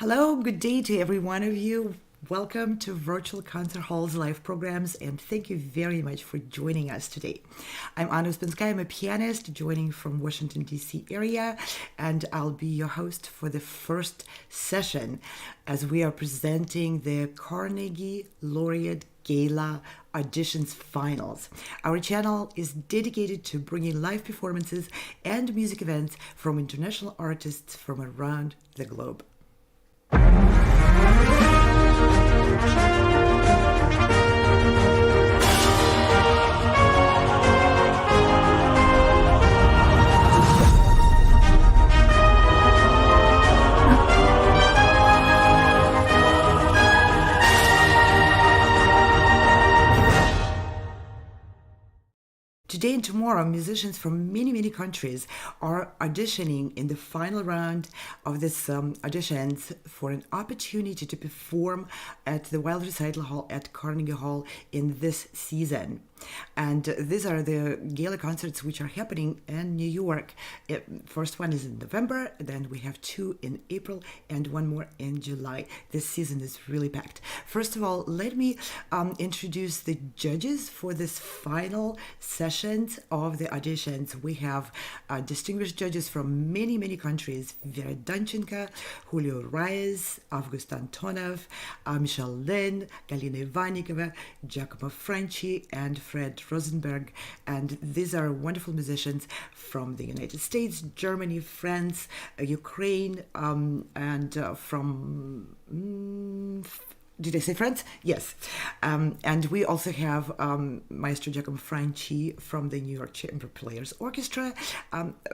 Hello, good day to every one of you. Welcome to Virtual Concert Hall's live programs, and thank you very much for joining us today. I'm Anna Uspinskaya. I'm a pianist joining from Washington, D.C. area, and I'll be your host for the first session as we are presenting the Carnegie Laureate Gala Auditions Finals. Our channel is dedicated to bringing live performances and music events from international artists from around the globe. Today and tomorrow, musicians from many countries are auditioning in the final round of this auditions for an opportunity to perform at the Weill Recital Hall at Carnegie Hall in this season. And these are the gala concerts which are happening in New York. First one is in November, then we have two in April and one more in July. This season is really packed. First of all, let me introduce the judges for this final sessions of the auditions. We have distinguished judges from many countries: Vera Danchenko, Julio Reyes, August Antonov, Michelle Lin, Galina Ivanikova, Giacomo Franci, and Fred Rosenberg. And these are wonderful musicians from the United States, Germany, France, Ukraine, and from did I say France? Yes. And we also have Maestro Giacomo Franci from the New York Chamber Players Orchestra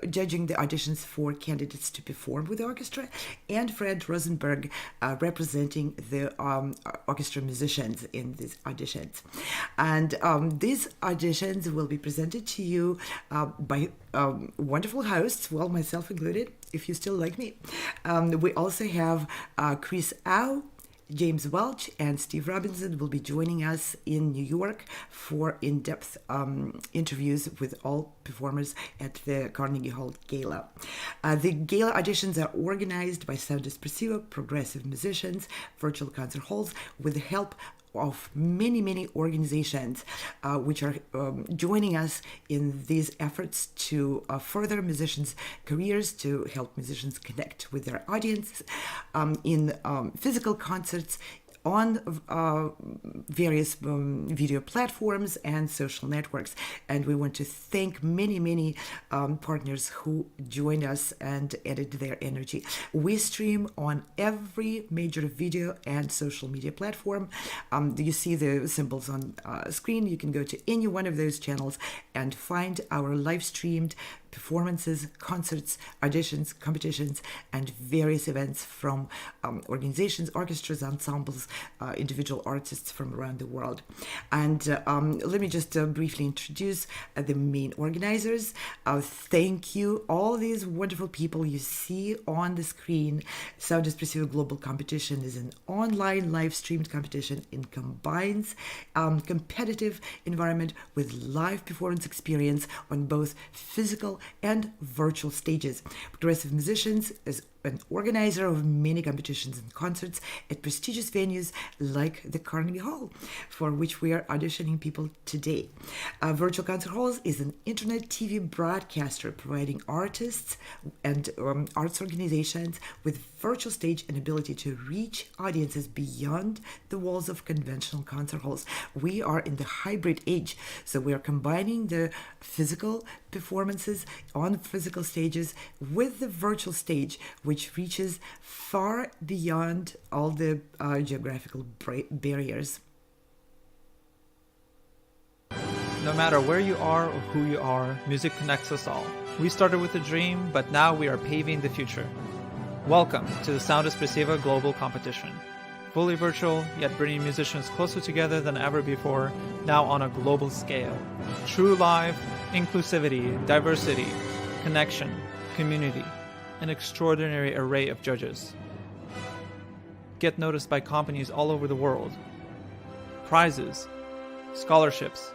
judging the auditions for candidates to perform with the orchestra, and Fred Rosenberg representing the orchestra musicians in these auditions. And these auditions will be presented to you by wonderful hosts, well, myself included, if you still like me. We also have Chris Au, James Welch, and Steve Robinson will be joining us in New York for in-depth interviews with all performers at the Carnegie Hall Gala. The Gala auditions are organized by Sound Espressivo, progressive musicians, virtual concert halls, with the help of many organizations which are joining us in these efforts to further musicians' careers, to help musicians connect with their audience in physical concerts, on various video platforms and social networks. And we want to thank many partners who joined us and added their energy. We stream on every major video and social media platform. You see the symbols on screen. You can go to any one of those channels and find our live streamed performances, concerts, auditions, competitions, and various events from organizations, orchestras, ensembles, individual artists from around the world. And let me just briefly introduce the main organizers. Thank you, all these wonderful people you see on the screen. Sound Espressivo Global Competition is an online live-streamed competition. It combines competitive environment with live performance experience on both physical and virtual stages. Progressive Musicians is an organizer of many competitions and concerts at prestigious venues like the Carnegie Hall, for which we are auditioning people today. Virtual Concert Halls is an internet TV broadcaster providing artists and arts organizations with virtual stage and ability to reach audiences beyond the walls of conventional concert halls. We are in the hybrid age, so we are combining the physical performances on physical stages with the virtual stage, which reaches far beyond all the geographical barriers. No matter where you are or who you are, music connects us all. We started with a dream, but now we are paving the future. Welcome to the Sound Espressivo Global Competition. Fully virtual, yet bringing musicians closer together than ever before, now on a global scale. True live, inclusivity, diversity, connection, community, an extraordinary array of judges. Get noticed by companies all over the world. Prizes, scholarships,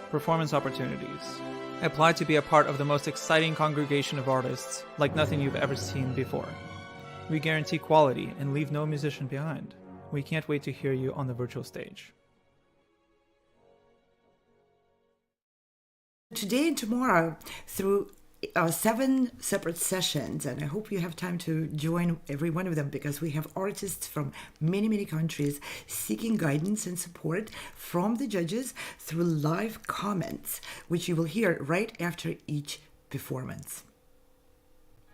performance opportunities. Apply to be a part of the most exciting congregation of artists like nothing you've ever seen before. We guarantee quality and leave no musician behind. We can't wait to hear you on the virtual stage. Today and tomorrow, through 7 separate sessions, and I hope you have time to join every one of them, because we have artists from many countries seeking guidance and support from the judges through live comments, which you will hear right after each performance.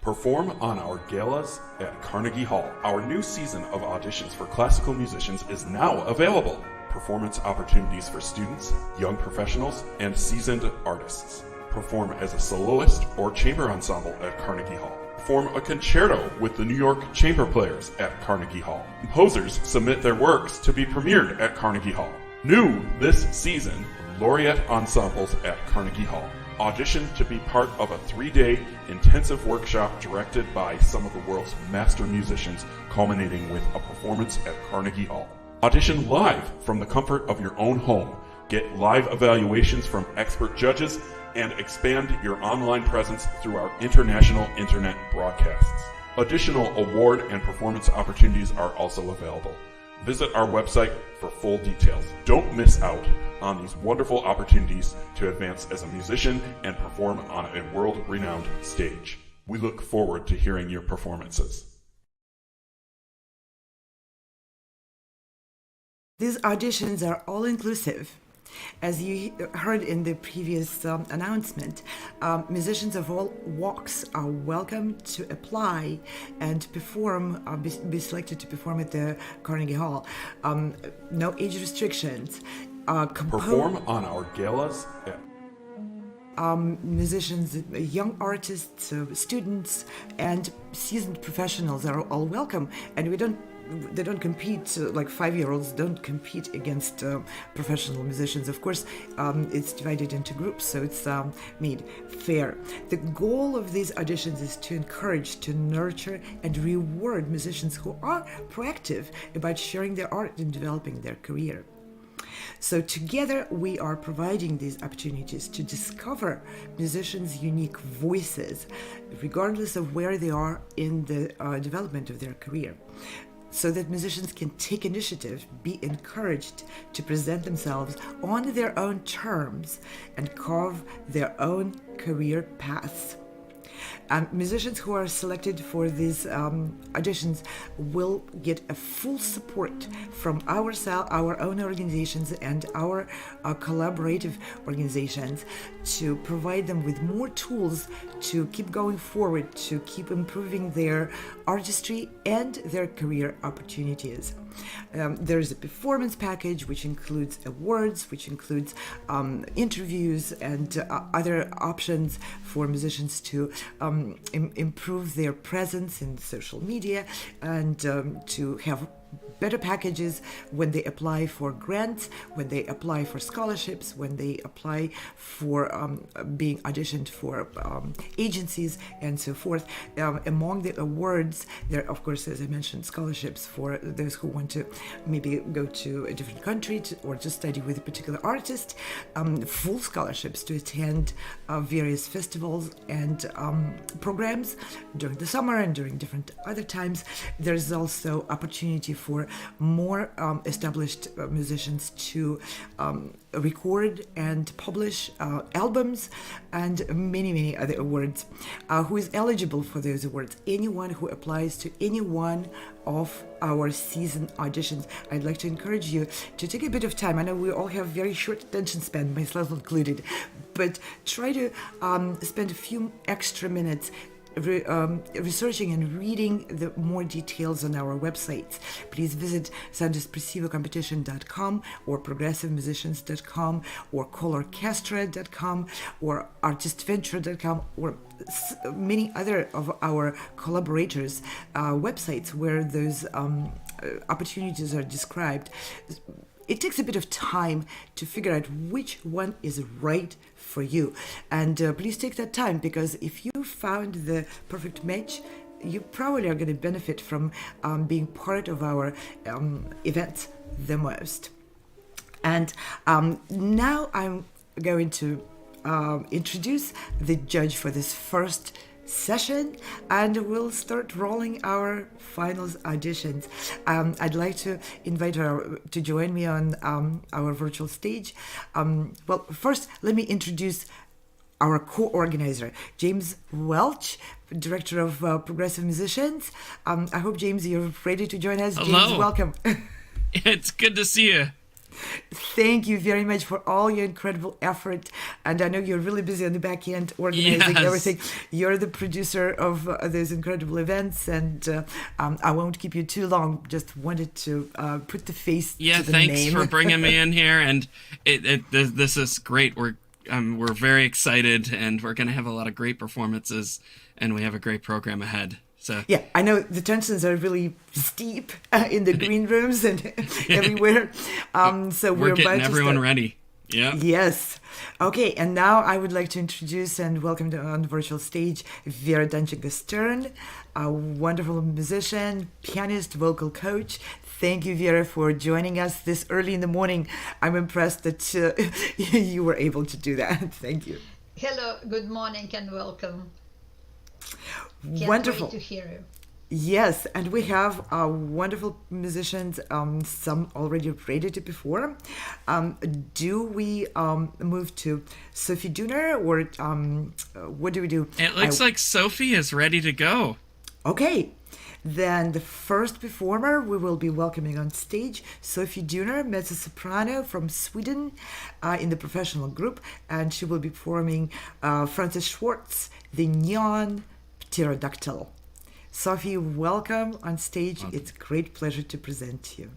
Perform on our galas at Carnegie Hall. Our new season of auditions for classical musicians is now available. Performance opportunities for students, young professionals, and seasoned artists. Perform as a soloist or chamber ensemble at Carnegie Hall. Perform a concerto with the New York Chamber Players at Carnegie Hall. Composers submit their works to be premiered at Carnegie Hall. New this season, Laureate Ensembles at Carnegie Hall. Audition to be part of a 3-day intensive workshop directed by some of the world's master musicians, culminating with a performance at Carnegie Hall. Audition live from the comfort of your own home. Get live evaluations from expert judges and expand your online presence through our international internet broadcasts. Additional award and performance opportunities are also available. Visit our website for full details. Don't miss out on these wonderful opportunities to advance as a musician and perform on a world-renowned stage. We look forward to hearing your performances. These auditions are all-inclusive. As you heard in the previous announcement, musicians of all walks are welcome to apply and perform, be selected to perform at the Carnegie Hall. No age restrictions. Perform on our galas at musicians, young artists, students, and seasoned professionals are all welcome, and they don't compete, like 5-year-olds don't compete against professional musicians. Of course, it's divided into groups, so it's made fair. The goal of these auditions is to encourage, to nurture, and reward musicians who are proactive about sharing their art and developing their career. So together we are providing these opportunities to discover musicians' unique voices, regardless of where they are in the development of their career, so that musicians can take initiative, be encouraged to present themselves on their own terms, and carve their own career paths. Musicians who are selected for these auditions will get a full support from our own organizations and our collaborative organizations to provide them with more tools to keep going forward, to keep improving their artistry and their career opportunities. There's a performance package which includes awards, which includes interviews and other options for musicians to improve their presence in social media and to have better packages when they apply for grants, when they apply for scholarships, when they apply for being auditioned for agencies and so forth. Among the awards, there are, of course, as I mentioned, scholarships for those who want to maybe go to a different country or to study with a particular artist, full scholarships to attend various festivals and programs during the summer and during different other times. There's also opportunity for more established musicians to record and publish albums and many other awards. Who is eligible for those awards? Anyone who applies to any one of our season auditions. I'd like to encourage you to take a bit of time. I know we all have very short attention span, myself included, but try to spend a few extra minutes researching and reading the more details on our websites. Please visit soundespressivocompetition.com or progressivemusicians.com or colorchestra.com or artistventure.com or many other of our collaborators' websites where those opportunities are described. It takes a bit of time to figure out which one is right for you. And please take that time, because if you found the perfect match, you probably are going to benefit from being part of our events the most. And now I'm going to introduce the judge for this first session, and we'll start rolling our finals auditions. I'd like to invite her to join me on our virtual stage. Well, first, let me introduce our co-organizer, James Welch, Director of Progressive Musicians. I hope, James, you're ready to join us. Hello. James, welcome. It's good to see you. Thank you very much for all your incredible effort. And I know you're really busy on the back end organizing Yes. everything. You're the producer of those incredible events, and I won't keep you too long. Just wanted to put the face Yeah, to the thanks name. for bringing me in here, and this is great. We're very excited, and we're gonna have a lot of great performances, and we have a great program ahead. So Yeah, I know the tensions are really steep in the green rooms and everywhere. So we're about getting to everyone start. ready. Yeah. Yes. Okay, and now I would like to introduce and welcome on the virtual stage Vera Danczyk-Stern, a wonderful musician, pianist, vocal coach. Thank you, Vera, for joining us this early in the morning. I'm impressed that you were able to do that. Thank you. Hello, good morning and welcome. Can't Wonderful. wait to hear you. Yes, and we have wonderful musicians, some already ready to perform. Do we move to Sophie Dunér, or what do we do? It looks like Sophie is ready to go. Okay, then the first performer we will be welcoming on stage, Sophie Dunér, Mezzo-Soprano from Sweden, in the professional group, and she will be performing Francis Schwartz, the Neon Pterodactyl. Sophie, welcome on stage. Welcome. It's a great pleasure to present you.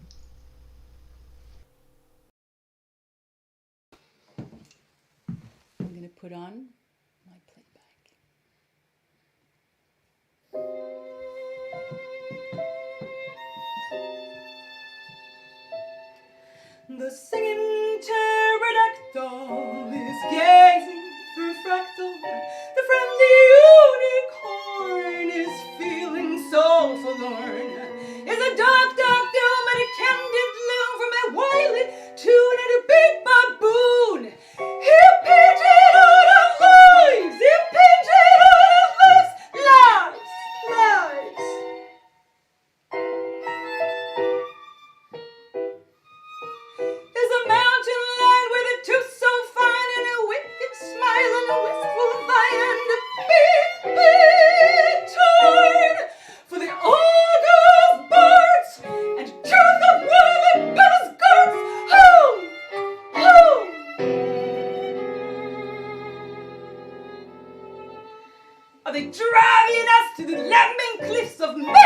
I'm going to put on my playback. The singing pterodactyl is gazing through fractal. The friendly unicorn is feeling so forlorn. Is a dark, dark doom and a candid loom from a wily tune and a big baboon. He painted on our lives. He painted on our lives. Lives, lives. There's a mountain land with a tooth so fine and a wicked smile and a wistful vine and a big, big turn for the ogre of birds and tooth of woolly bells skirts. Ho! Ho! Are they driving us to the lambing cliffs of madness?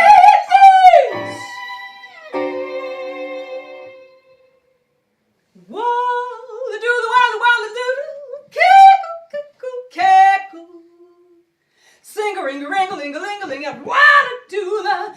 Cackle, sing a ring a ring a ling a ling a ling and what do the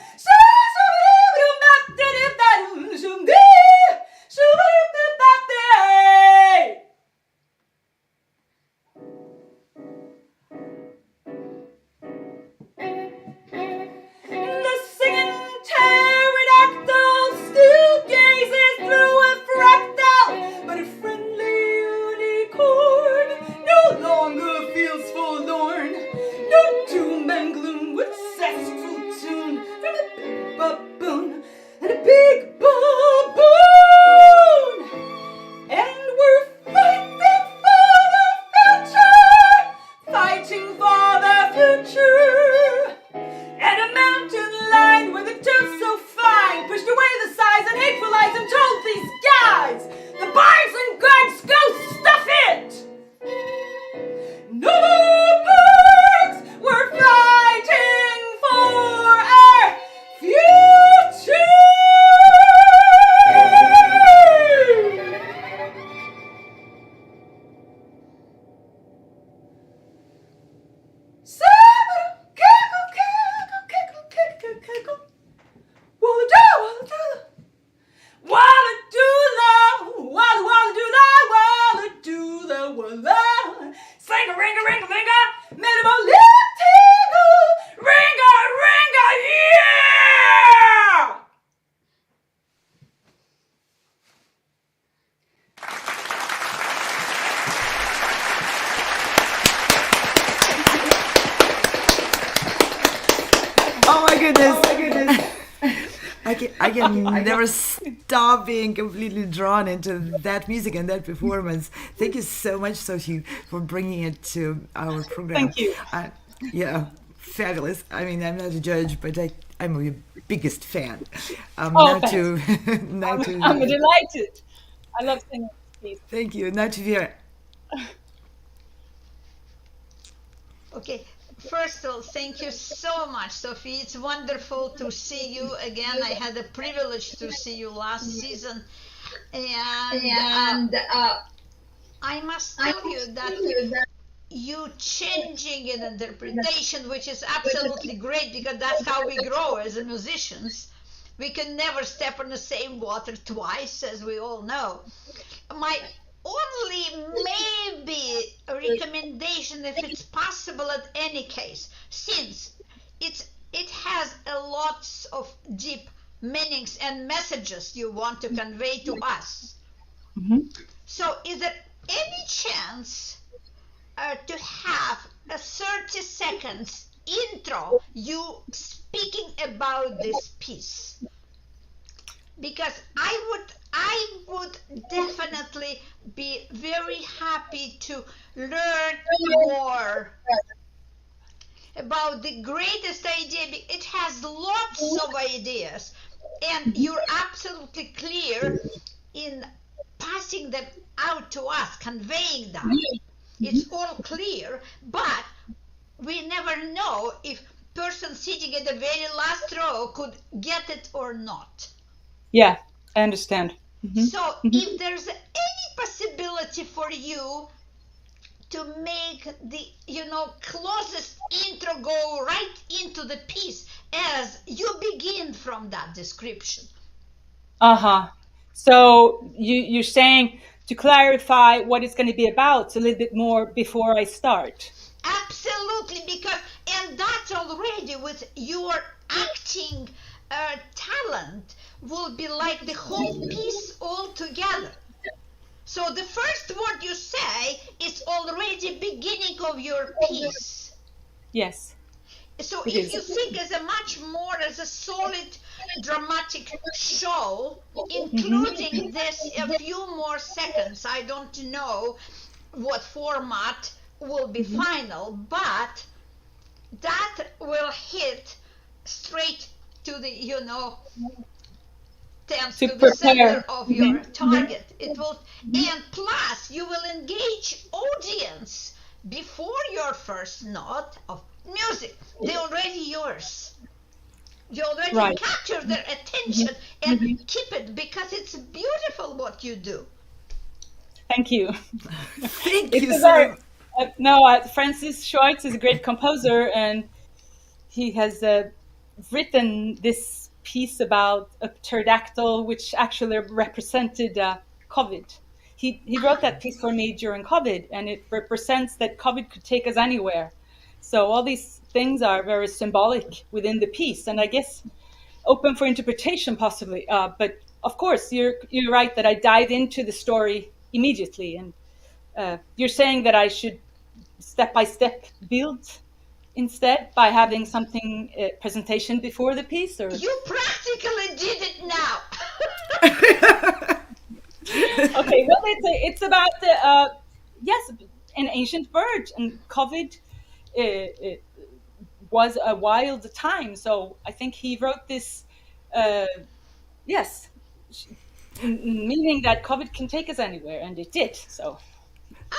can never stop being completely drawn into that music and that performance. Thank you so much, Sophie, for bringing it to our program. Thank you. Yeah, fabulous. I mean, I'm not a judge, but I'm your biggest fan. Oh, Now to, now to, I'm delighted. I love singing this piece. thank you. Now to Vera. Okay, first of all, thank you so much, Sophie. It's wonderful to see you again. I had the privilege to see you last season, and I must tell you that you changing in interpretation, which is absolutely great, because that's how we grow as musicians. We can never step in the same water twice, as we all know. My only maybe recommendation, if it's possible at any case, since it has a lots of deep meanings and messages you want to convey to us. So is there any chance to have a 30 seconds intro you speaking about this piece? Because I would definitely be very happy to learn more about the greatest idea. It has lots of ideas, and you're absolutely clear in passing them out to us, conveying that. It's all clear, but we never know if person sitting at the very last row could get it or not. Yeah, I understand. So if there's any possibility for you to make the closest intro go right into the piece as you begin from that description. So you're saying to clarify what it's going to be about a little bit more before I start. Absolutely, and that's already with your acting talent will be like the whole piece all together. So the first word you say is already beginning of your piece. Yes. So if you think as a much more as a solid dramatic show, including this a few more seconds, I don't know what format will be final, but that will hit straight to the, tends to the center of your target. It will, and plus you will engage audience before your first note of music. They're already yours. You already capture their attention and keep it, because it's beautiful what you do. Thank you. Thank you so much. Francis Schwartz is a great composer, and he has written this piece about a pterodactyl, which actually represented COVID. He wrote that piece for me during COVID, and it represents that COVID could take us anywhere. So all these things are very symbolic within the piece, and I guess open for interpretation possibly. But of course, you're right that I dive into the story immediately, and you're saying that I should step by step build instead by having something presentation before the piece, or you practically did it now. Okay, well, it's about the an ancient bird, and COVID it was a wild time. So I think he wrote this, meaning that COVID can take us anywhere, and it did. So.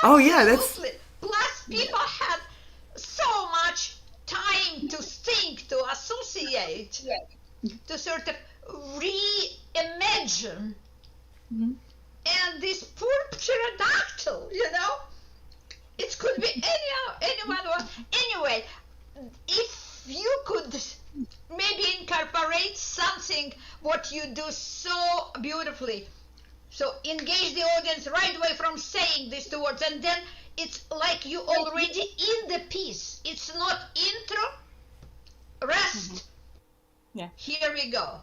Oh yeah, that's. Plus, people had so much time to think, to associate, to sort of reimagine. And this poor pterodactyl, it could be anyone. Anyway, if you could maybe incorporate something what you do so beautifully, so engage the audience right away from saying these two words, and then it's like you already in the piece. It's not intro, rest. Yeah. Here we go.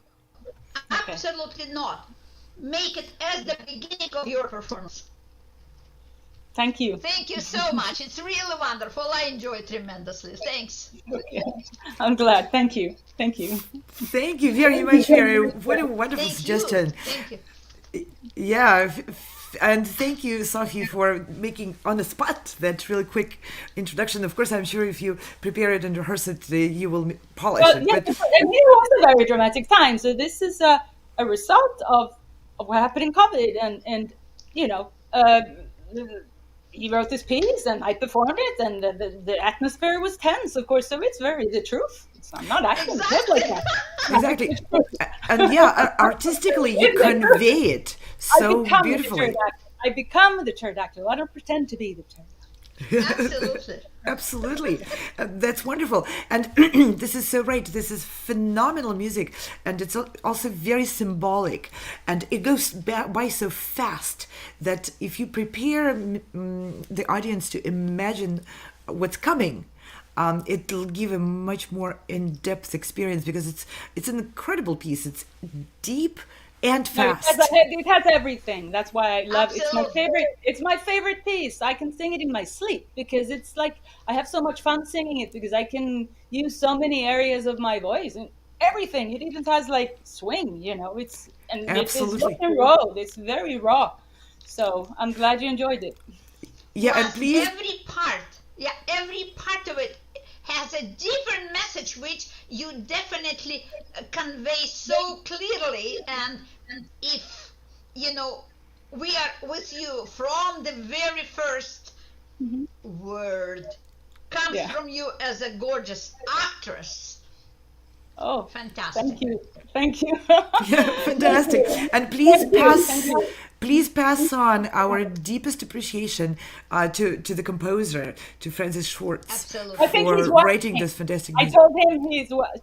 Okay. Absolutely not. Make it as the beginning of your performance. Thank you. Thank you so much. It's really wonderful. I enjoy it tremendously. Thanks. Okay. I'm glad. Thank you. Thank you. Thank you very much, Vera. What a wonderful Thank suggestion. you. Thank you. Yeah, and thank you, Sophie, for making on the spot that really quick introduction. Of course, I'm sure if you prepare it and rehearse it, you will polish Well, it. yeah, But it was a very dramatic time. So this is a result of what happened in COVID, and you know, he wrote this piece, and I performed it, and the atmosphere was tense, of course. So it's very the truth. I'm not acting just like that. exactly, and yeah, artistically, you convey it so beautifully. I become the pterodactyl. I don't pretend to be the pterodactyl. Absolutely. Absolutely. That's wonderful. And this is so right. This is phenomenal music. And it's also very symbolic. And it goes by so fast that if you prepare the audience to imagine what's coming, it'll give a much more in-depth experience because it's an incredible piece. It's deep and fast. It has everything. That's why I love it. It's my Absolutely. favorite. It's my favorite piece. I can sing it in my sleep because it's like I have so much fun singing it because I can use so many areas of my voice and everything. It even has like swing, you know. It's Absolutely. rock and roll. It's very raw. So I'm glad you enjoyed it. Yeah, and please. Every part of it has a different message which you definitely convey so clearly. And if we are with you from the very first word comes from you as a gorgeous actress. Oh, fantastic! Thank you. Fantastic. And please pass on our deepest appreciation to the composer, to Francis Schwartz, Absolutely. for writing this fantastic music. I told him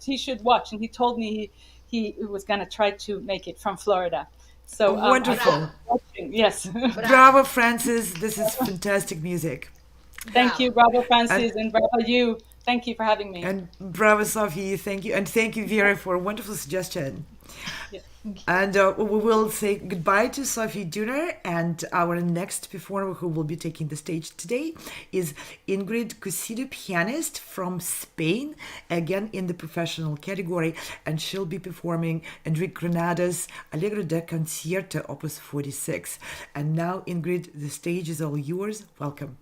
he should watch, and he told me he was going to try to make it from Florida. So wonderful. Yes. Bravo, Francis. This is fantastic music. Thank you, bravo, Francis, and bravo you. Thank you for having me. And bravo, Sophie. Thank you. And thank you, Vera, for a wonderful suggestion. Yes. And we will say goodbye to Sophie Dunér. And our next performer who will be taking the stage today is Ingrid Cusido, pianist from Spain, again in the professional category. And she'll be performing Enrique Granados' Allegro de Concierto, Opus 46. And now, Ingrid, the stage is all yours. Welcome.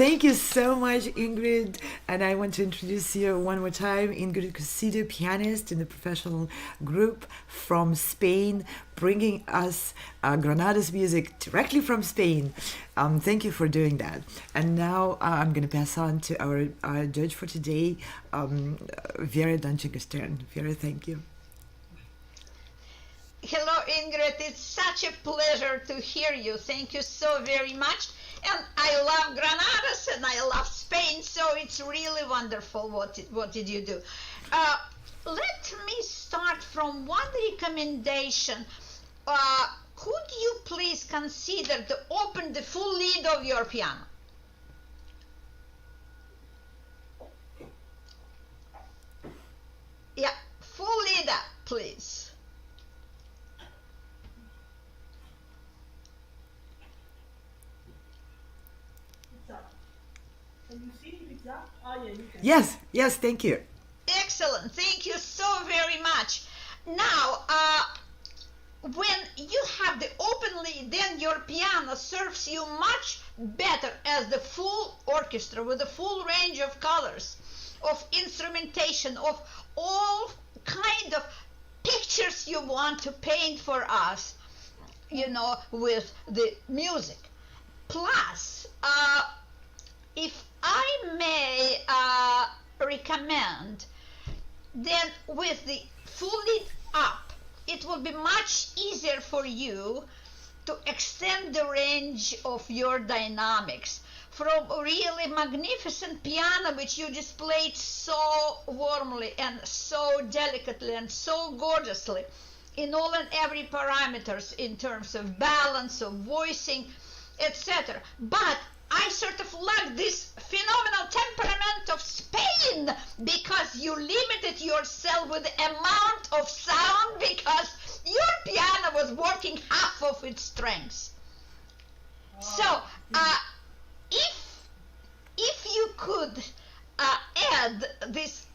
Thank you so much, Ingrid. And I want to introduce you one more time, Ingrid Cusido, pianist in the professional group from Spain, bringing us Granados music directly from Spain. Thank you for doing that. And now I'm going to pass on to our judge for today, Vera Donchigastern. Vera, thank you. Hello, Ingrid. It's such a pleasure to hear you. Thank you so very much. And I love Granados and I love Spain, so it's really wonderful. What did you do? Let me start from one recommendation. Could you please consider to open the full lid of your piano? Yeah, full lid up, please. Can you see if it's up? Oh, yeah, you can. Yes, thank you. Excellent. Thank you so very much. Now, when you have the open lid, then your piano serves you much better as the full orchestra with a full range of colors, of instrumentation, of all kind of pictures you want to paint for us, with the music. Plus, if I may recommend, then with the full lid up, will be much easier for you to extend the range of your dynamics from a really magnificent piano which you just played so warmly and so delicately and so gorgeously in all and every parameters in terms of balance, of voicing, etc. But I sort of lack this phenomenal temperament of Spain because you limited yourself with the amount of sound because your piano was working half of its strength. So, if you could add this,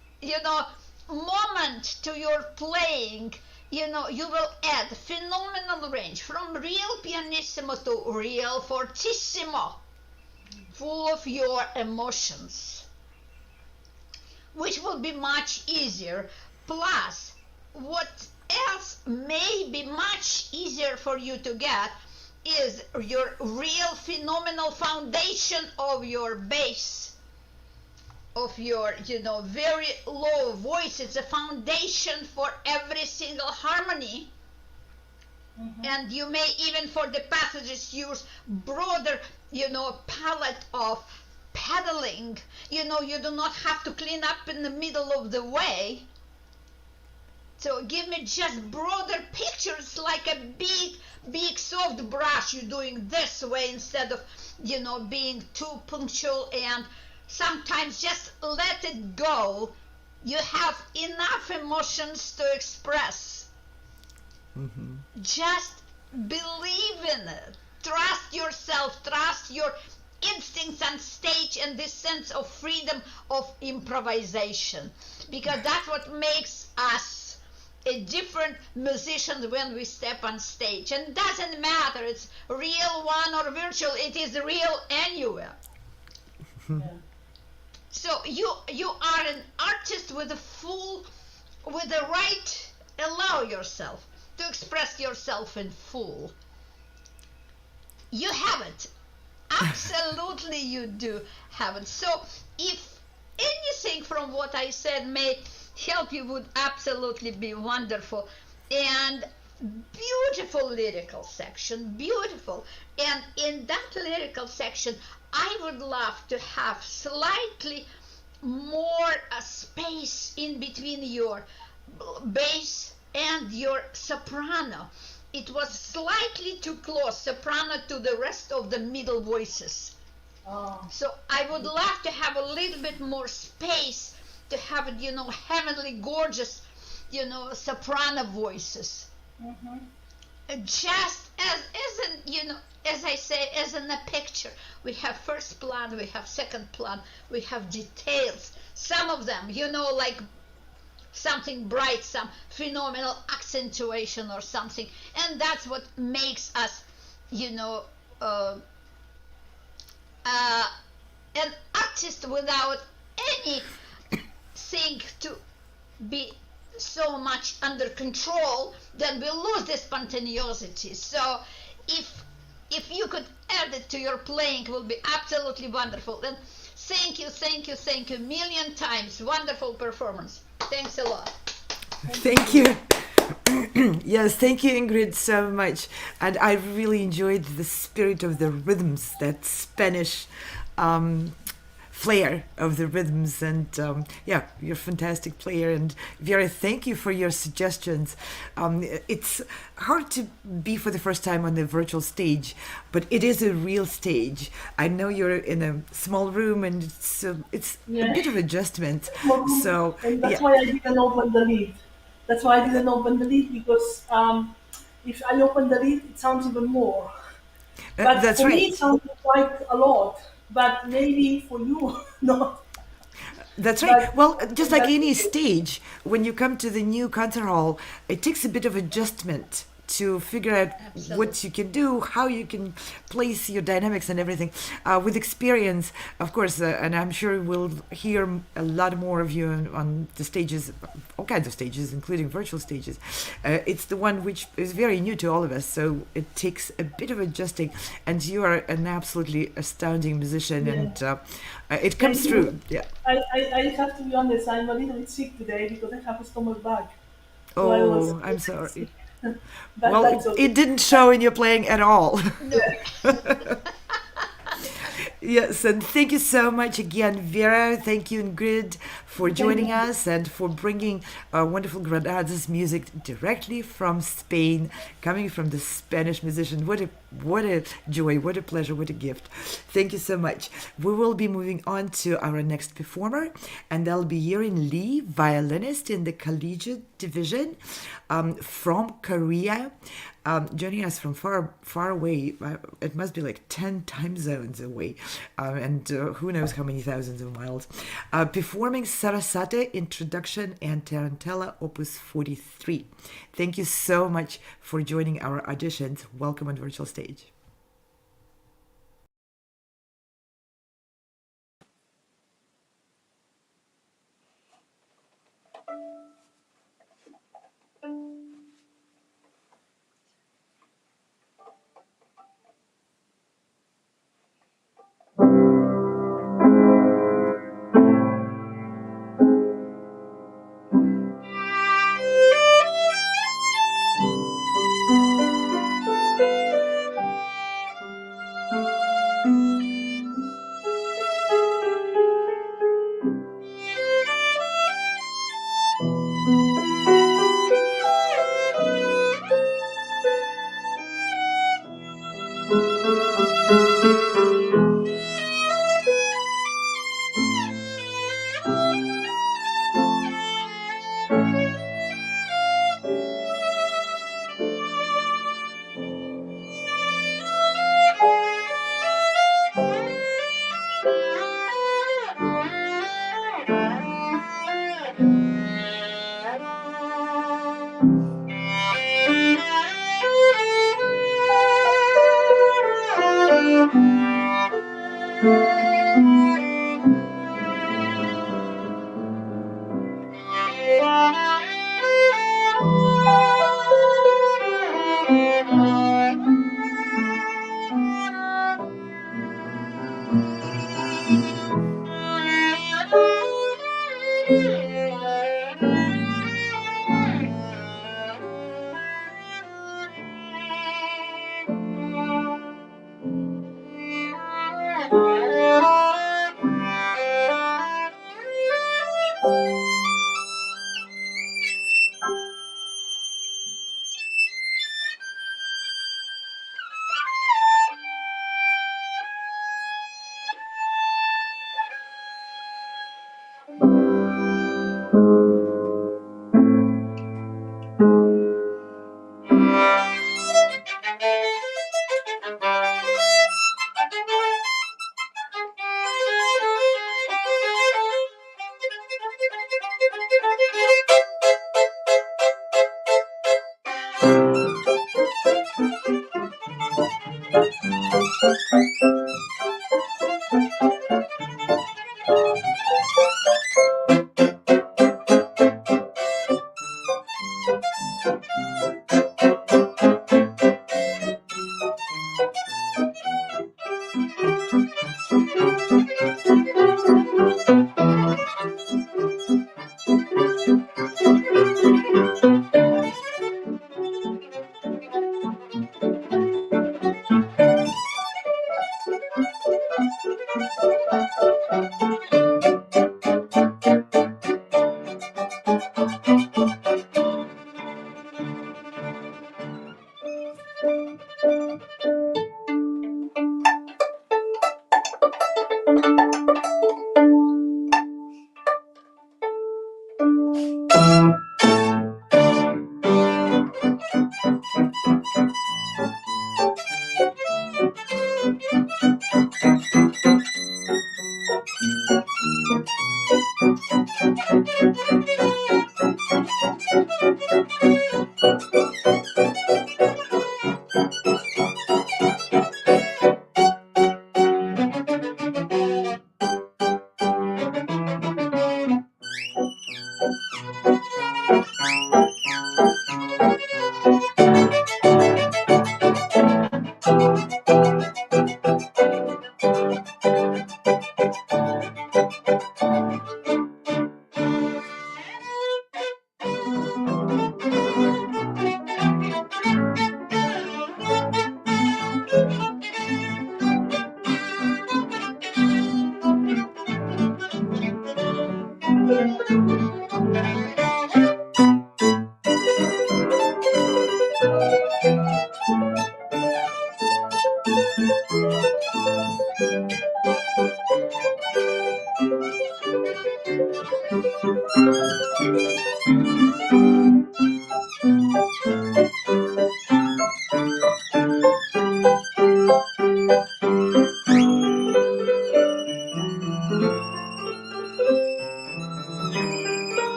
moment to your playing, you will add phenomenal range from real pianissimo to real fortissimo, full of your emotions, which will be much easier. Plus, what else may be much easier for you to get is your real phenomenal foundation of your bass, of your, very low voice. It's a foundation for every single harmony. And you may even for the passages use broader, palette of pedaling. You do not have to clean up in the middle of the way. So give me just broader pictures, like a big soft brush. You're doing this way instead of, being too punctual, and sometimes just let it go. You have enough emotions to express. Just believe in it. Trust yourself, trust your instincts on stage and this sense of freedom of improvisation. Because that's what makes us a different musicians when we step on stage. And doesn't matter, it's real one or virtual, it is real anywhere. So you are an artist with the right, allow yourself to express yourself in full. You have it. Absolutely you do have it. So if anything from what I said may help you, would absolutely be wonderful. And beautiful lyrical section, beautiful. And in that lyrical section, I would love to have slightly more space in between your bass and your soprano. It was slightly too close, soprano to the rest of the middle voices. So I would love to have a little bit more space to have it, heavenly, gorgeous, soprano voices. Just as I say, as in a picture, we have first plan, we have second plan, we have details. Some of them, like something bright, some phenomenal accentuation or something, and that's what makes us, an artist without anything to be so much under control, then we lose the spontaneity. So if you could add it to your playing, it will be absolutely wonderful. And thank you million times. Wonderful performance. Thanks a lot. Thank you. Yes, thank you, Ingrid, so much. And I really enjoyed the spirit of the rhythms, that Spanish flair of the rhythms. And you're a fantastic player. And Vera, thank you for your suggestions. It's hard to be for the first time on the virtual stage, but it is a real stage. I know you're in a small room, and it's a bit of adjustment. So and that's why I didn't open the lid. Because if I open the lid, it sounds even more. But that's for right. me, it sounds quite a lot. But maybe for you, not. That's right. But Well, just like any stage, when you come to the new concert hall, it takes a bit of adjustment to figure out what you can do, how you can place your dynamics and everything. With experience, of course, and I'm sure we'll hear a lot more of you on the stages, all kinds of stages, including virtual stages. It's the one which is very new to all of us, so it takes a bit of adjusting, and you are an absolutely astounding musician, and it comes through. Yeah. I have to be honest, I'm a little bit sick today because I have a stomach bug. So I'm sorry. But Well, that's okay. it didn't show in your playing at all. No. Yes, and thank you so much again, Vera. Thank you, Ingrid, for joining us and for bringing wonderful Granados music directly from Spain, coming from the Spanish musician. What a joy, what a pleasure, what a gift. Thank you so much. We will be moving on to our next performer, and that'll be Yerin Lee, violinist in the collegiate division from Korea. Joining us from far away. It must be like 10 time zones away, and who knows how many thousands of miles. Performing Sarasate Introduction and Tarantella Opus 43. Thank you so much for joining our auditions. Welcome on Virtual Stage.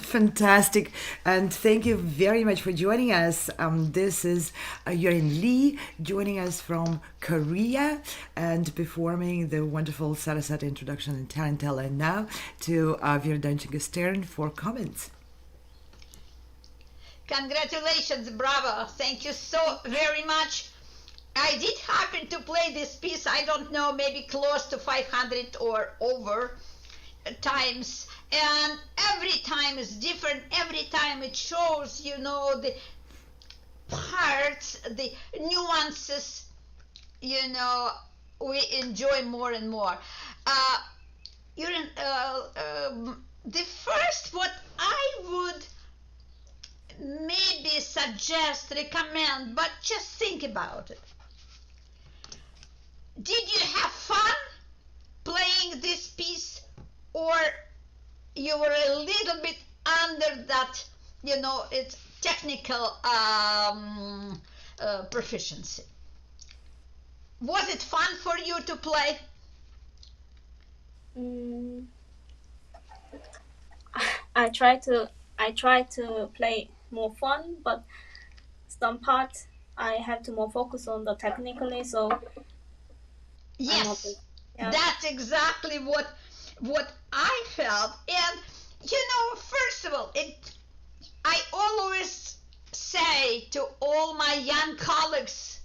Fantastic, and thank you very much for joining us. This is Yerin Lee joining us from Korea and performing the wonderful Sarasate introduction in Tarantella. And now to Violin Stern for comments. Congratulations, bravo. Thank you so very much. I did happen to play this piece, I don't know, maybe close to 500 or over times. And every time is different. Every time it shows, the parts, the nuances, we enjoy more and more. The first, what I would maybe suggest, recommend, but just think about it. Did you have fun playing this piece, or you were a little bit under that, its technical proficiency? Was it fun for you to play? I try to play more fun, but some parts I have to more focus on the technically. So yes, that's exactly what I felt. And first of all, I always say to all my young colleagues,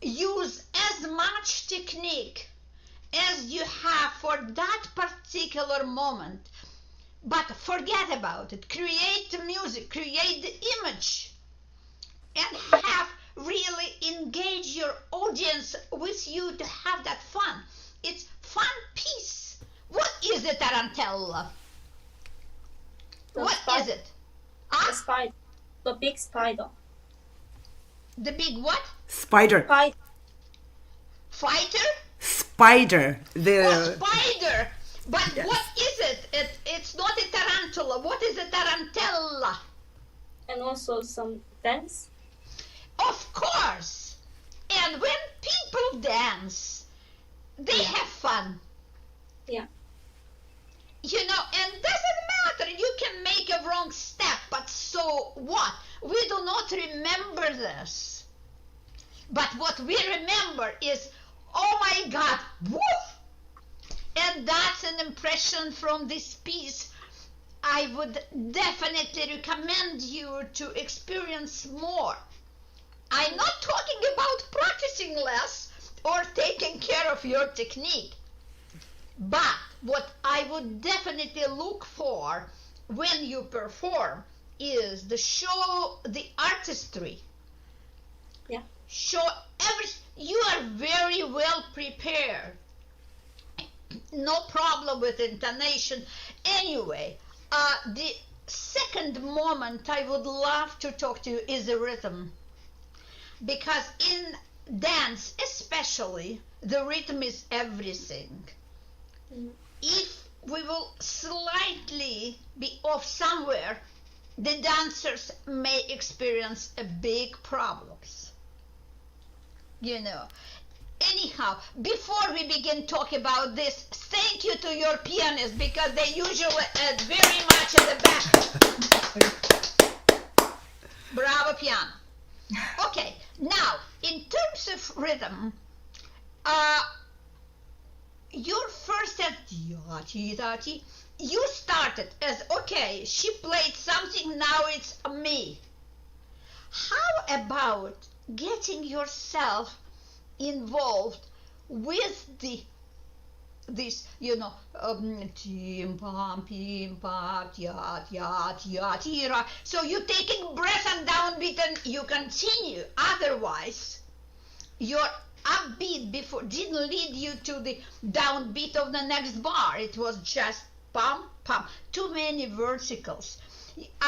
use as much technique as you have for that particular moment, but forget about it. Create the music, create the image, and have really engage your audience with you to have that fun. It's fun piece. What is the Tarantella? What is it? The spider. The big spider. The big what? Spider. Fighter? Spider. Spider. But yes. What is it? It's not a tarantula. What is a tarantella? And also some dance. Of course. And when people dance, they have fun. Yeah. And doesn't matter. You can make a wrong step, but so what? We do not remember this. But what we remember is, oh my God, woof! And that's an impression from this piece. I would definitely recommend you to experience more. I'm not talking about practicing less or taking care of your technique. But what I would definitely look for when you perform is the artistry. Yeah. You are very well prepared. No problem with intonation. Anyway, the second moment I would love to talk to you is the rhythm. Because in dance especially, the rhythm is everything. If we will slightly be off somewhere, the dancers may experience a big problems. Anyhow, before we begin talking about this, thank you to your pianists, because they usually very much at the back. Bravo, piano. Okay, now, in terms of rhythm, your first you started as, okay, she played something, now it's me. How about getting yourself involved with this, tim pam tya tya tya tira. So you're taking breath and downbeat and you continue. Otherwise, your upbeat before didn't lead you to the downbeat of the next bar. It was just pam pam. Too many verticals.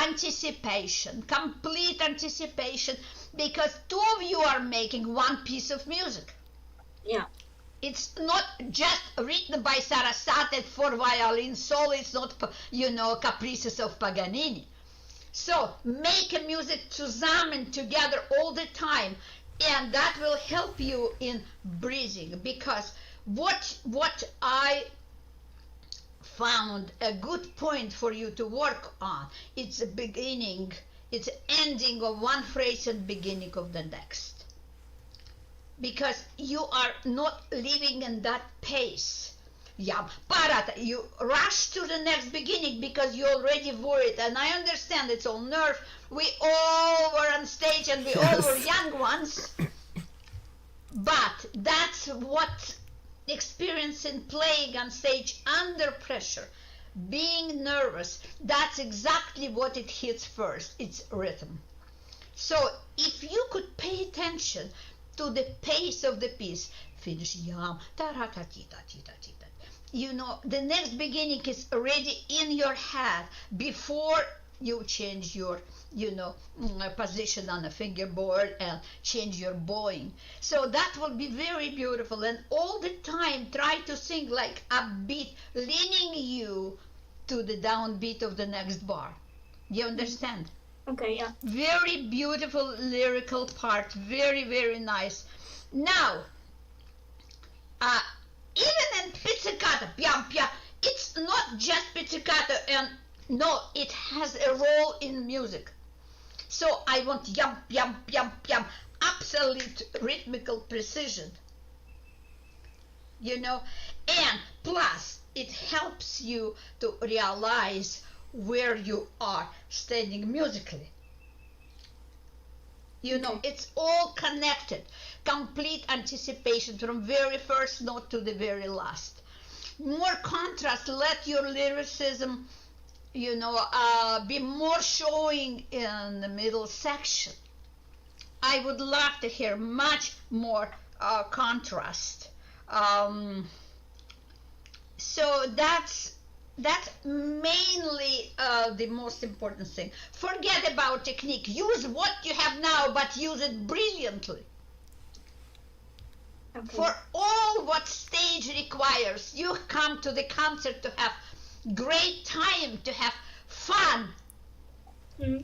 Anticipation, complete anticipation, because two of you are making one piece of music. Yeah. It's not just written by Sarasate for violin solo. It's not, caprices of Paganini. So make a music zusammen together all the time, and that will help you in breathing. Because what I found a good point for you to work on, it's a beginning, it's ending of one phrase and beginning of the next. Because you are not living in that pace. Yeah, you rush to the next beginning because you're already worried. And I understand it's all nerve. We all were on stage and we all were young ones. But that's what experiencing playing on stage under pressure, being nervous, that's exactly what it hits first. It's rhythm. So if you could pay attention to the pace of the piece, finish yam, the next beginning is already in your head before you change your, position on the fingerboard and change your bowing. So that will be very beautiful. And all the time, try to sing like upbeat, leaning you to the downbeat of the next bar. You understand? Okay, yeah. Very beautiful lyrical part. Very, very nice. Now, even in pizzicato, it's not just pizzicato, and no, it has a role in music. So I want yum, yum, yum, yum, absolute rhythmical precision. And plus it helps you to realize where you are standing musically. It's all connected. Complete anticipation from very first note to the very last. More contrast, let your lyricism, be more showing in the middle section. I would love to hear much more contrast. So that's mainly the most important thing. Forget about technique. Use what you have now, but use it brilliantly. Okay. For all what stage requires, you come to the concert to have great time, to have fun. Mm-hmm.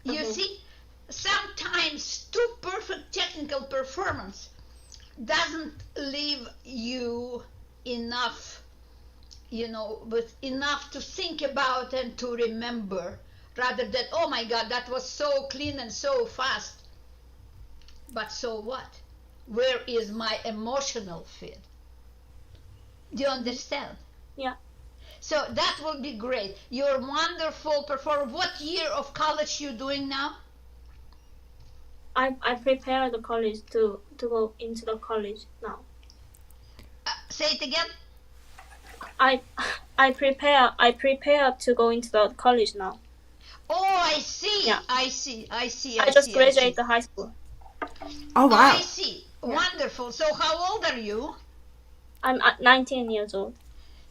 You see, sometimes too perfect technical performance doesn't leave you enough, with enough to think about and to remember, rather than, oh my God, that was so clean and so fast. But so what? Where is my emotional feed? Do you understand? Yeah. So that will be great. You're a wonderful performer. What year of college you doing now? I prepare the college to go into the college now. Say it again. I prepare to go into the college now. Oh, I see. Yeah. I see. I just graduated the high school. Oh, wow. I see. Yeah. Wonderful. So how old are you? I'm 19 years old.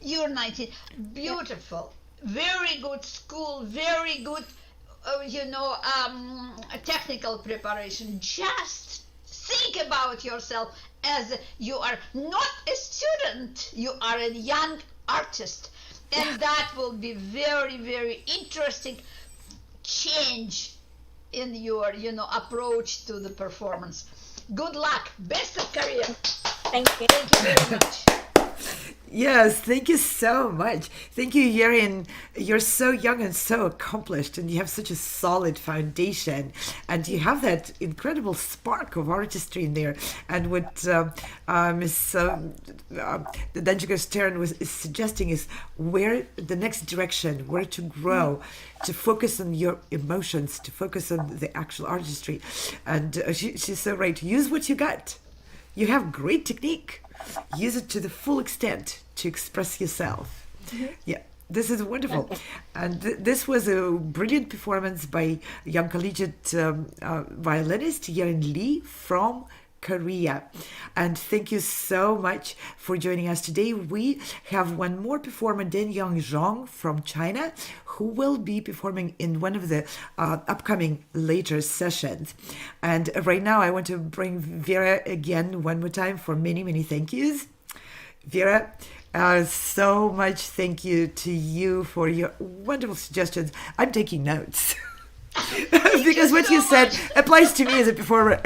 You're 19. Beautiful. Yeah. Very good school. Very good, technical preparation. Just think about yourself as you are not a student. You are a young artist. And that will be very, very interesting change in your, approach to the performance. Good luck. Best of career. Thank you. Thank you very much. Yes, thank you so much. Thank you, Yerin. You're so young and so accomplished, and you have such a solid foundation, and you have that incredible spark of artistry in there. And what Miss Danjiger Stern is suggesting is where the next direction, where to grow, to focus on your emotions, to focus on the actual artistry. And she's so right. Use what you got. You have great technique. Use it to the full extent to express yourself. Yeah, this is wonderful. And this was a brilliant performance by young collegiate violinist Yerin Lee from Korea. And thank you so much for joining us today. We have one more performer, Den Yang Zhong from China, who will be performing in one of the upcoming later sessions. And right now I want to bring Vera again one more time for many, many thank yous. Vera, so much thank you to you for your wonderful suggestions. I'm taking notes because what you said applies to me as a performer.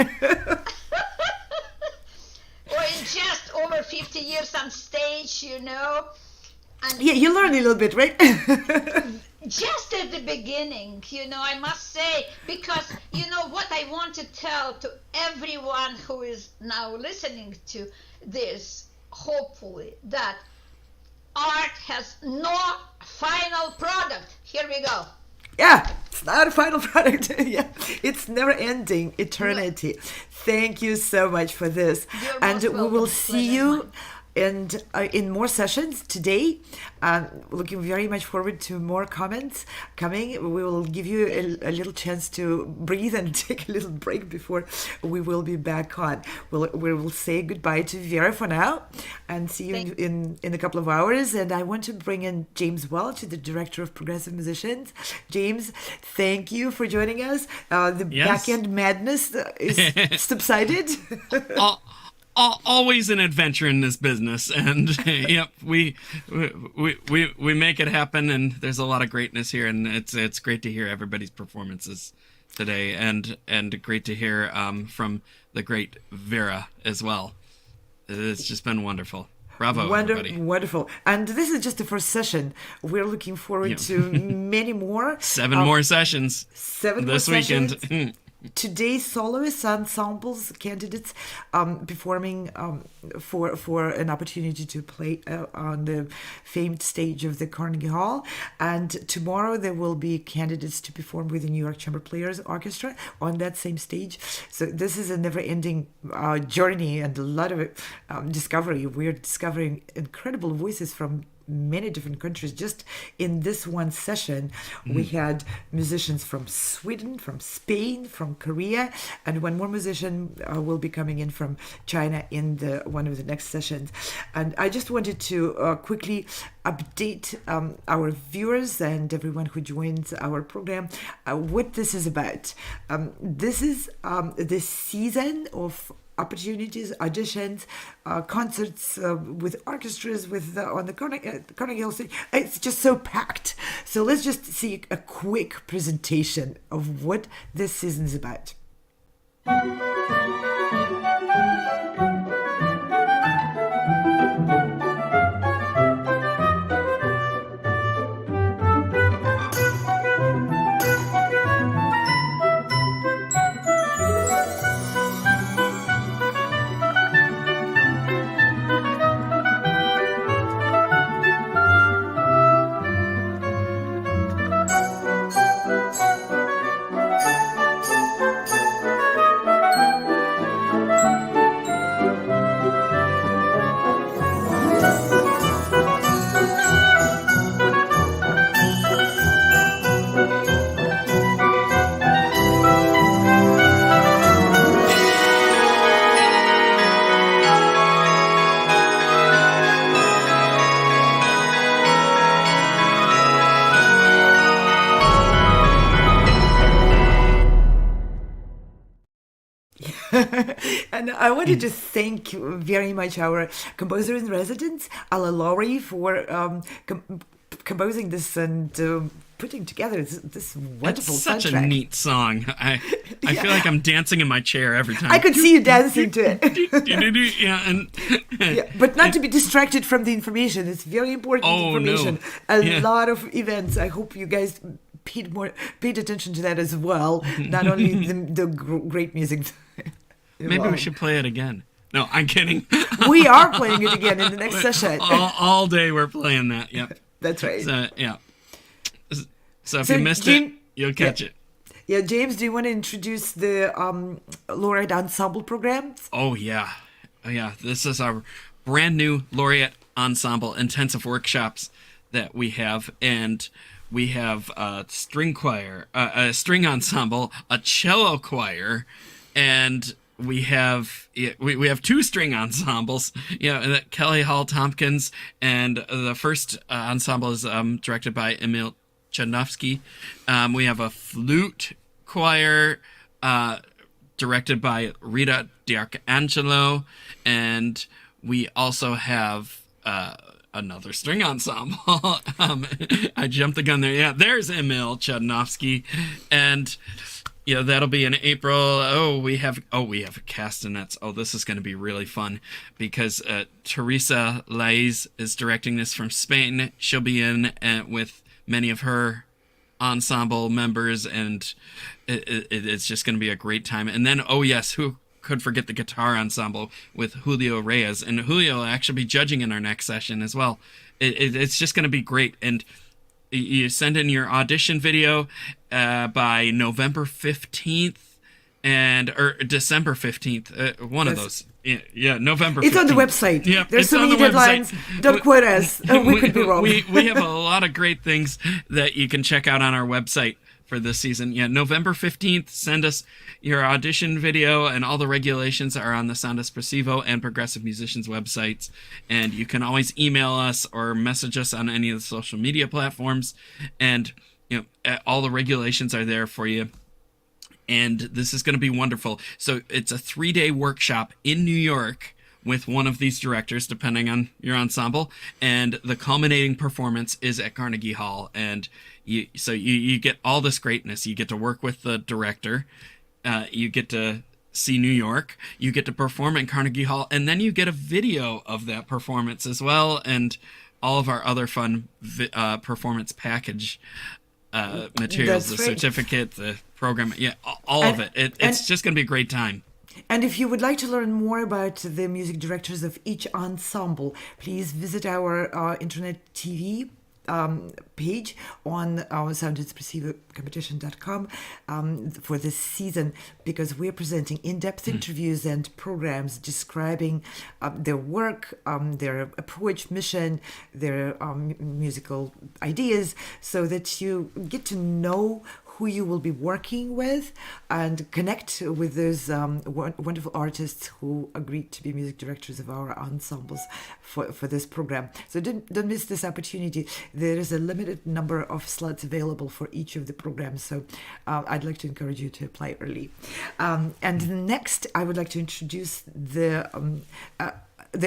Or in just over 50 years on stage, and yeah, you learn a little bit, right? just at the beginning, I must say, because what I want to tell to everyone who is now listening to this, hopefully, that art has no final product. Here we go. Yeah, it's not a final product. Yeah, it's never ending eternity. Thank you so much for this. And we will see you in more sessions today. Looking very much forward to more comments coming. We will give you a little chance to breathe and take a little break before we will be back on. We will say goodbye to Vera for now and see you in a couple of hours. And I want to bring in James Welch, the Director of Progressive Musicians. James, thank you for joining us. The back-end madness is subsided. Always an adventure in this business, and yep, we make it happen, and there's a lot of greatness here, and it's great to hear everybody's performances today, and great to hear from the great Vera as well. It's just been wonderful. Bravo, everybody. Wonderful. And this is just the first session. We're looking forward to many more. 7 more sessions. 7 this more weekend. Sessions. Today, soloists, ensembles, candidates performing for an opportunity to play on the famed stage of the Carnegie Hall. And tomorrow there will be candidates to perform with the New York Chamber Players Orchestra on that same stage. So this is a never-ending journey and a lot of discovery. We're discovering incredible voices from many different countries. Just in this one session, we had musicians from Sweden, from Spain, from Korea, and one more musician will be coming in from China in one of the next sessions. And I just wanted to quickly update our viewers and everyone who joins our program what this is about. This is the season of opportunities, auditions, concerts with orchestras on the Carnegie Hall stage. It's just so packed. So let's just see a quick presentation of what this season is about. And I wanted to thank very much our composer in residence, Ala Laurie, for composing this and putting together this wonderful It's such soundtrack. a neat song. I feel like I'm dancing in my chair every time. I could see you dancing to it. Yeah, and Yeah, but not to be distracted from the information. It's very important information. No. A lot of events. I hope you guys paid attention to that as well. Not only the great music. maybe we should play it again. No, I'm kidding. We are playing it again in the next session. All day we're playing that. Yep. That's right. So, yeah. So if you missed it, you'll catch it. Yeah, James, do you want to introduce the Laureate Ensemble programs? Oh, yeah. This is our brand new Laureate Ensemble intensive workshops that we have. And we have a string choir, a string ensemble, a cello choir, and we have 2 string ensembles. Kelly Hall Tompkins, and the first ensemble is directed by Emil Chudnovsky. We have a flute choir directed by Rita D'Arcangelo, and we also have another string ensemble. I jumped the gun there. Yeah, there's Emil Chudnovsky, and that'll be in April. We have castanets. This is going to be really fun because Teresa Laiz is directing this from Spain. She'll be in with many of her ensemble members, and it's just going to be a great time. And then, who could forget the guitar ensemble with Julio Reyes? And Julio will actually be judging in our next session as well. It's just going to be great. And you send in your audition video by November 15th or December 15th. One of those. Yeah, November 15th. It's on the website. Yeah, there's so many deadlines. Don't quote us. We could be wrong. We have a lot of great things that you can check out on our website for this season. Yeah, November 15th, send us your audition video, and all the regulations are on the Sound Espressivo and Progressive Musicians websites. And you can always email us or message us on any of the social media platforms. And all the regulations are there for you. And this is going to be wonderful. So it's a 3-day workshop in New York with one of these directors, depending on your ensemble. And the culminating performance is at Carnegie Hall. And you get all this greatness. You get to work with the director. You get to see New York. You get to perform at Carnegie Hall. And then you get a video of that performance as well. And all of our other fun performance package materials, the certificate, the program, all of it. It's just going to be a great time. And if you would like to learn more about the music directors of each ensemble, please visit our internet TV page on our soundespressivocompetition.com for this season, because we're presenting in-depth interviews and programs describing their work, their approach, mission, their musical ideas, so that you get to know who you will be working with and connect with those wonderful artists who agreed to be music directors of our ensembles for this program. So don't miss this opportunity. There is a limited number of slots available for each of the programs, so I'd like to encourage you to apply early. And next, I would like to introduce the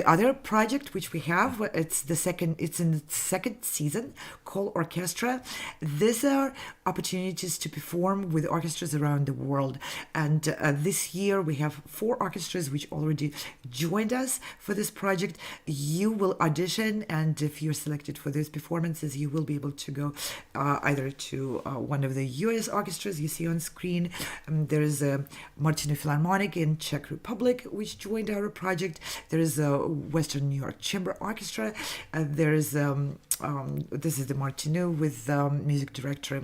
other project which we have. It's in the second season, called Orchestra. These are opportunities to perform with orchestras around the world. And this year we have 4 orchestras which already joined us for this project. You will audition, and if you're selected for those performances, you will be able to go either to one of the US orchestras you see on screen. There's a Martino Philharmonic in Czech Republic which joined our project. There is a Western New York Chamber Orchestra. There's this is the Martino with music director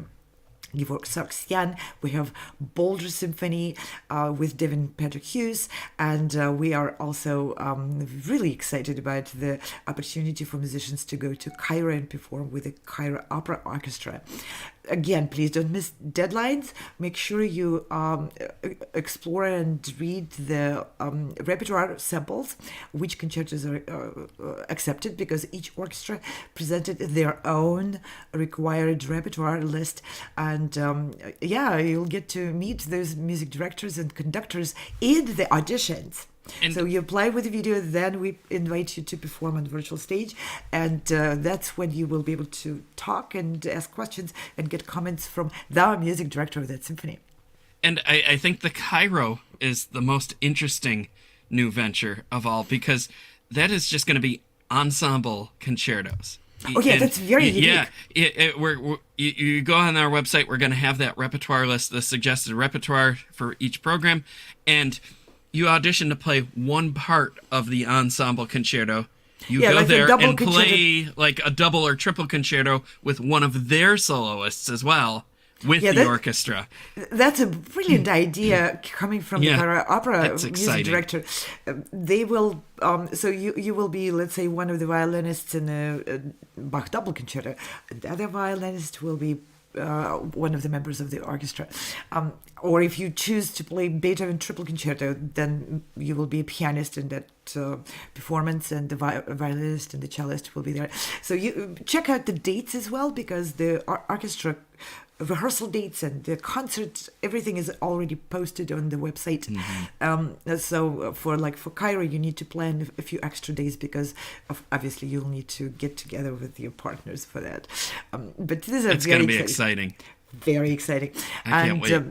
Georg Sargsyan. We have Boulder Symphony with Devin Patrick Hughes, and we are also really excited about the opportunity for musicians to go to Cairo and perform with the Cairo Opera Orchestra. Again, please don't miss deadlines. Make sure you explore and read the repertoire samples, which concertos are accepted, because each orchestra presented their own required repertoire list. And you'll get to meet those music directors and conductors in the auditions. So you apply with the video, then we invite you to perform on the virtual stage, and that's when you will be able to talk and ask questions and get comments from the music director of that symphony. And I think the Cairo is the most interesting new venture of all, because that is just going to be ensemble concertos. Oh yeah, that's very unique. Yeah, you go on our website, we're going to have that repertoire list, the suggested repertoire for each program, and you audition to play one part of the ensemble concerto. You go like there and play like a double or triple concerto with one of their soloists as well, with the orchestra. That's a brilliant idea coming from the opera music director. They will, so you will be, let's say, one of the violinists in a Bach double concerto. The other violinist will be one of the members of the orchestra. Or if you choose to play Beethoven triple concerto, then you will be a pianist in that performance, and the violinist and the cellist will be there. So you check out the dates as well, because the orchestra rehearsal dates and the concerts, everything is already posted on the website. So for Cairo, you need to plan a few extra days, because obviously you'll need to get together with your partners for that. But this is it's going to be exciting. Very exciting. I can't wait.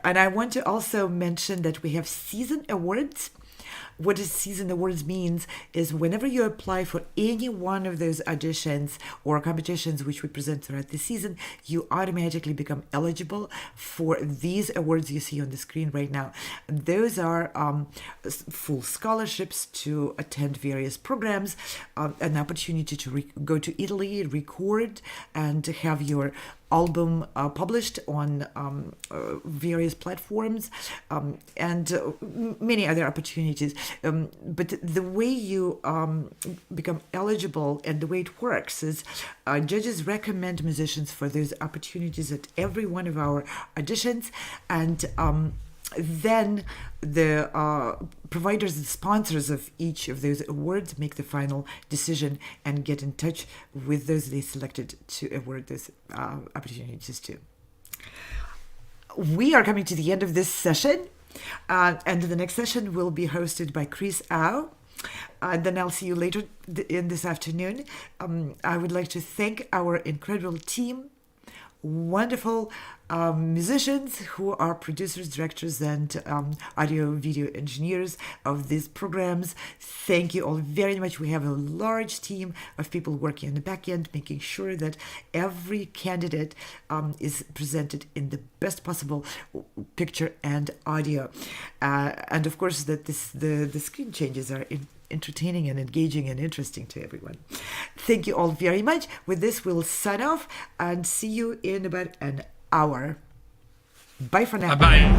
And I want to also mention that we have season awards. What a season awards means is whenever you apply for any one of those auditions or competitions which we present throughout the season, you automatically become eligible for these awards you see on the screen right now. Those are full scholarships to attend various programs, an opportunity to go to Italy, record, and to have your album published on various platforms, and many other opportunities. But the way you become eligible and the way it works is judges recommend musicians for those opportunities at every one of our auditions, and then the providers and sponsors of each of those awards make the final decision and get in touch with those they selected to award those opportunities to. We are coming to the end of this session, and the next session will be hosted by Chris Au. Then I'll see you later in this afternoon. I would like to thank our incredible team, wonderful musicians who are producers, directors, and audio video engineers of these programs. Thank you all very much. We have a large team of people working on the back end, making sure that every candidate is presented in the best possible picture and audio, and of course that the screen changes are entertaining and engaging and interesting to everyone. Thank you all very much. With this, we'll sign off and see you in about an hour. Bye for now. Bye-bye.